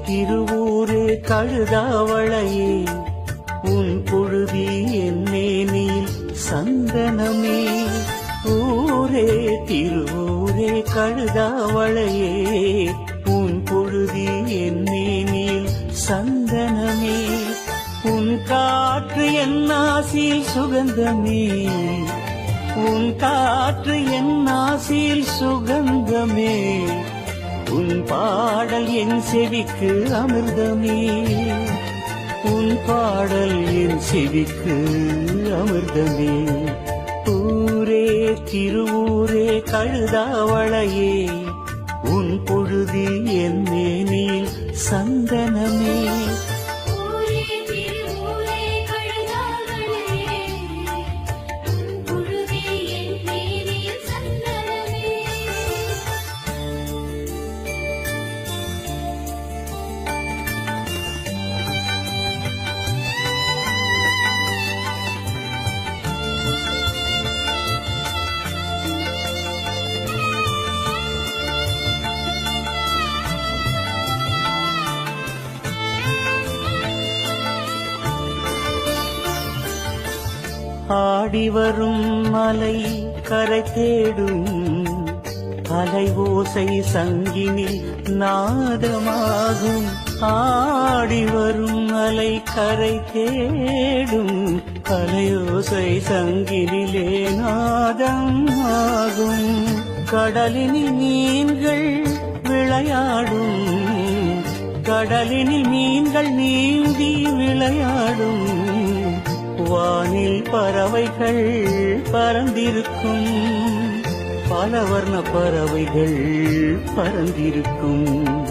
திருவூரே கழுதாவளையே உன் பொழுதி என் மேனில் சந்தனமே. ஊரே திருவூரே கழுதாவளையே உன் பொழுதி என் மேனில் சந்தனமே. உன் காற்று என் ஆசியில் சுகந்தமே. உன் காற்று என் ஆசியில் சுகந்தமே. உன் பாடல் என் செவிக்கு அமிர்தமே. உன் பாடல் என் செவிக்கு அமிர்தமே. ஊரே திருவூரே கழுதாவளையே உன் பொழுதி என் மேனில் சந்தனமே. ஆடி வரும் மலை கரை தேடும் அலை ஓசை சங்கினி நாதமாகும். ஆடி வரும் அலை கரை தேடும் அலையோசை சங்கினிலே நாதம் ஆகும். கடலினில் மீன்கள் விளையாடும். கடலினில் மீன்கள் நீந்தி விளையாடும். வானில் பறவைகள் பறந்திருக்கும். பல வர்ண பறவைகள் பறந்திருக்கும்.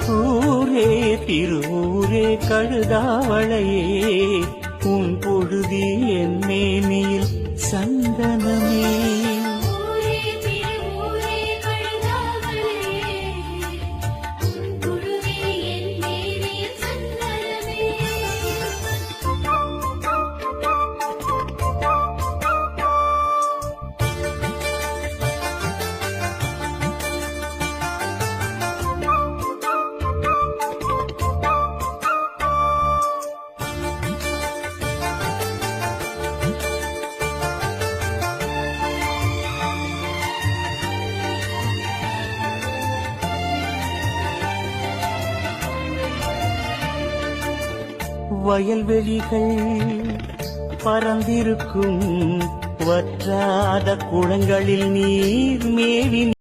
ஊரே திருவூரே கழுதாவளையே உன் பொழுதி என் மேனில் சந்தனமே. வயல்வெளிகள் பறந்திருக்கும். வற்றாத குளங்களில் நீர் மேவி